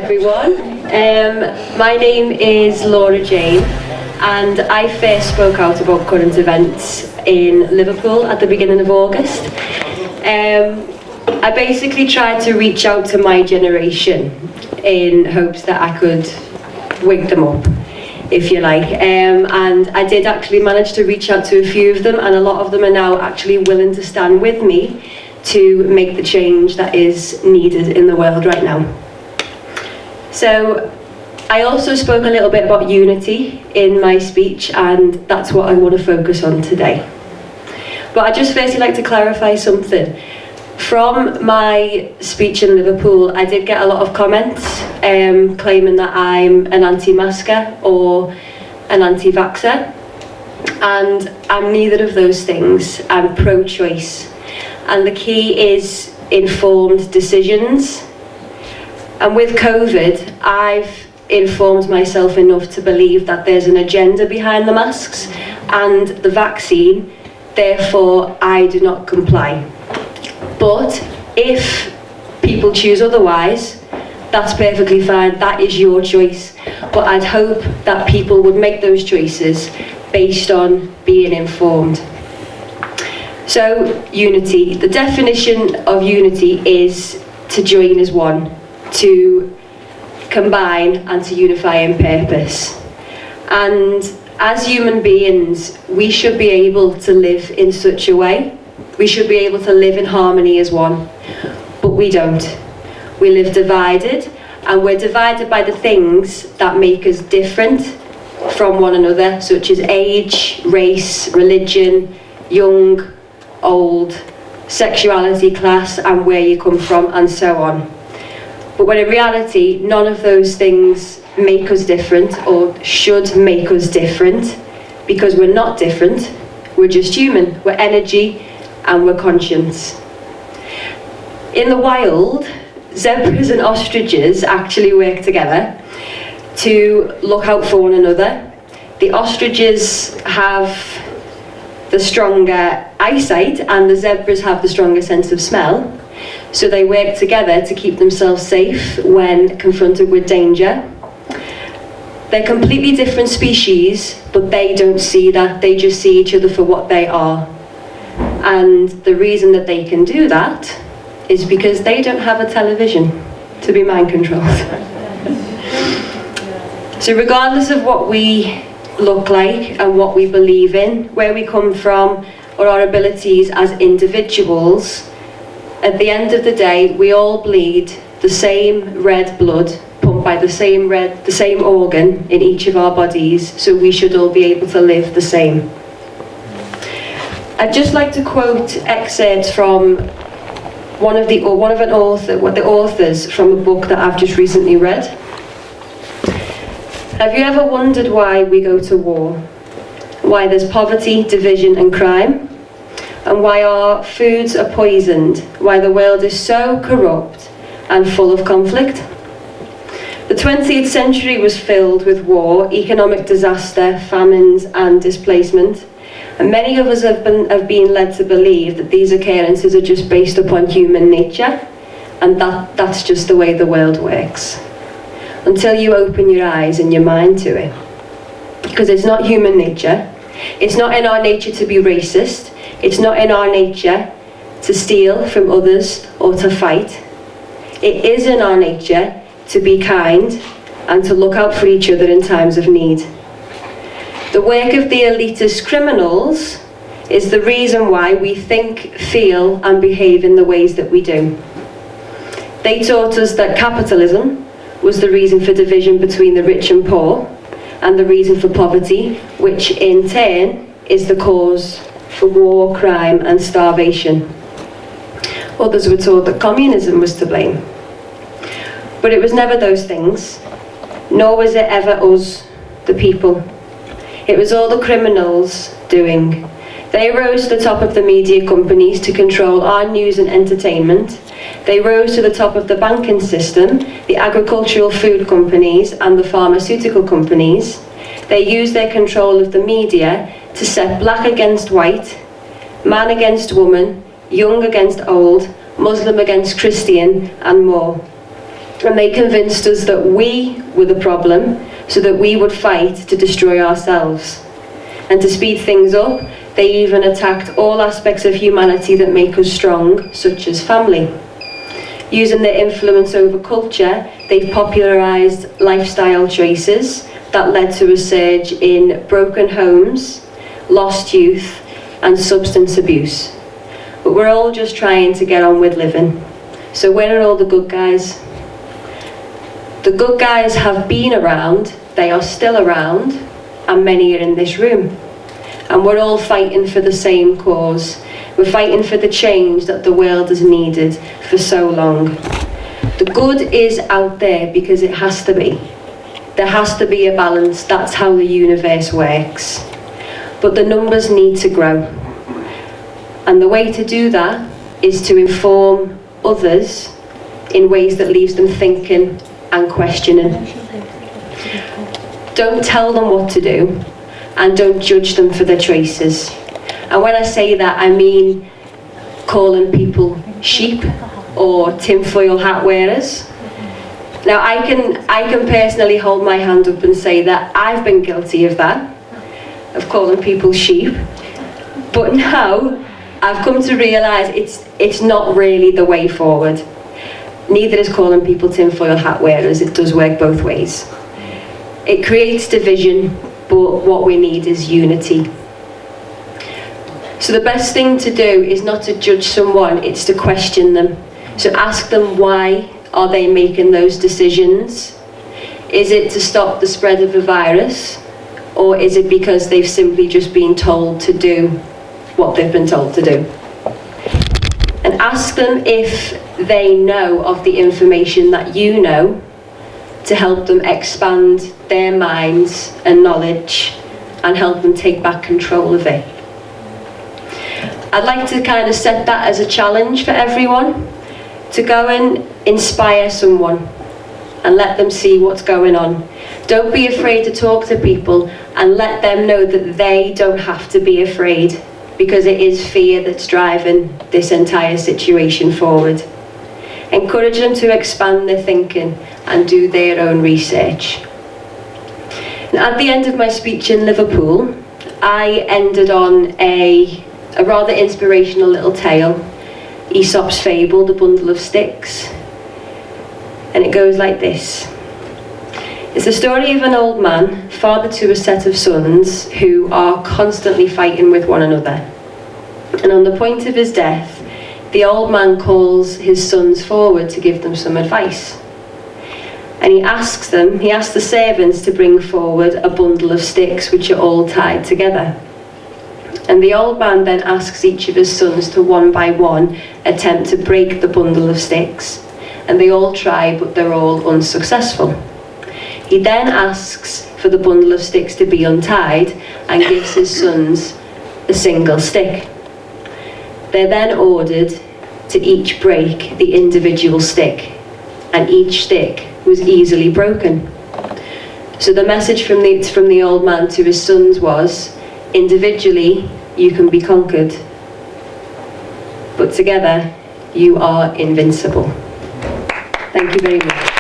everyone. My name is Jayne, and I first spoke out about current events in Liverpool at the beginning of August. I basically tried to reach out to my generation in hopes that I could wake them up, if you like. And I did actually manage to reach out to a few of them, and a lot of them are now actually willing to stand with me to make the change that is needed in the world right now. So I also spoke a little bit about unity in my speech, and that's what I want to focus on today. But I'd just firstly like to clarify something. From my speech in Liverpool, I did get a lot of comments claiming that I'm an anti-masker or an anti-vaxxer, and I'm neither of those things. I'm pro-choice, and the key is informed decisions. And with COVID, I've informed myself enough to believe that there's an agenda behind the masks and the vaccine, therefore I do not comply. But if people choose otherwise, that's perfectly fine, that is your choice. But I'd hope that people would make those choices based on being informed. So, unity. The definition of unity is to join as one, to combine and to unify in purpose. And as human beings, we should be able to live in such a way. We should be able to live in harmony as one, but we don't. We live divided, and we're divided by the things that make us different from one another, such as age, race, religion, young, old, sexuality, class, and where you come from, and so on. But when in reality, none of those things make us different or should make us different, because we're not different, we're just human, we're energy and we're conscience. In the wild, zebras and ostriches actually work together to look out for one another. The ostriches have the stronger eyesight and the zebras have the stronger sense of smell. So they work together to keep themselves safe when confronted with danger. They're completely different species, but they don't see that. They just see each other for what they are. And the reason that they can do that is because they don't have a television to be mind controlled. So regardless of what we look like and what we believe in, where we come from, or our abilities as individuals, at the end of the day, we all bleed the same red blood pumped by the same organ in each of our bodies, so we should all be able to live the same. I'd just like to quote excerpts from one of the authors from a book that I've just recently read. Have you ever wondered why we go to war? Why there's poverty, division and crime? And why our foods are poisoned? Why the world is so corrupt and full of conflict? The 20th century was filled with war, economic disaster, famines and displacement. And many of us have been led to believe that these occurrences are just based upon human nature, and that's just the way the world works. Until you open your eyes and your mind to it. Because it's not human nature. It's not in our nature to be racist. It's not in our nature to steal from others or to fight. It is in our nature to be kind and to look out for each other in times of need. The work of the elitist criminals is the reason why we think, feel and behave in the ways that we do. They taught us that capitalism was the reason for division between the rich and poor, and the reason for poverty, which in turn is the cause for war, crime and starvation. Others were taught that communism was to blame. But it was never those things, nor was it ever us, the people. It was all the criminals doing. They rose to the top of the media companies to control our news and entertainment. They rose to the top of the banking system, the agricultural food companies and the pharmaceutical companies. They used their control of the media to set black against white, man against woman, young against old, Muslim against Christian and more. And they convinced us that we were the problem, so that we would fight to destroy ourselves. And to speed things up, they even attacked all aspects of humanity that make us strong, such as family. Using their influence over culture, they've popularised lifestyle choices that led to a surge in broken homes, lost youth, and substance abuse. But we're all just trying to get on with living. So where are all the good guys? The good guys have been around, they are still around, and many are in this room. And we're all fighting for the same cause. We're fighting for the change that the world has needed for so long. The good is out there because it has to be. There has to be a balance, that's how the universe works. But the numbers need to grow. And the way to do that is to inform others in ways that leaves them thinking and questioning. Don't tell them what to do, and don't judge them for their choices. And when I say that, I mean calling people sheep or tinfoil hat wearers. Now I can personally hold my hand up and say that I've been guilty of that, of calling people sheep. But now I've come to realise it's not really the way forward. Neither is calling people tinfoil hat wearers. It does work both ways. It creates division, but what we need is unity. So the best thing to do is not to judge someone, it's to question them. So ask them, why are they making those decisions? Is it to stop the spread of the virus? Or is it because they've simply just been told to do what they've been told to do? And ask them if they know of the information that you know to help them expand their minds and knowledge and help them take back control of it. I'd like to kind of set that as a challenge for everyone, to go and inspire someone and let them see what's going on. Don't be afraid to talk to people and let them know that they don't have to be afraid, because it is fear that's driving this entire situation forward. Encourage them to expand their thinking and do their own research. And at the end of my speech in Liverpool, I ended on a rather inspirational little tale, Aesop's fable, The Bundle of Sticks. And it goes like this. It's the story of an old man, father to a set of sons who are constantly fighting with one another. And on the point of his death, the old man calls his sons forward to give them some advice. And he asks the servants to bring forward a bundle of sticks which are all tied together. And the old man then asks each of his sons to one by one attempt to break the bundle of sticks. And they all try, but they're all unsuccessful. He then asks for the bundle of sticks to be untied and gives his sons a single stick. They're then ordered to each break the individual stick, and each stick was easily broken. So the message from the old man to his sons was, individually you can be conquered, but together you are invincible. Thank you very much.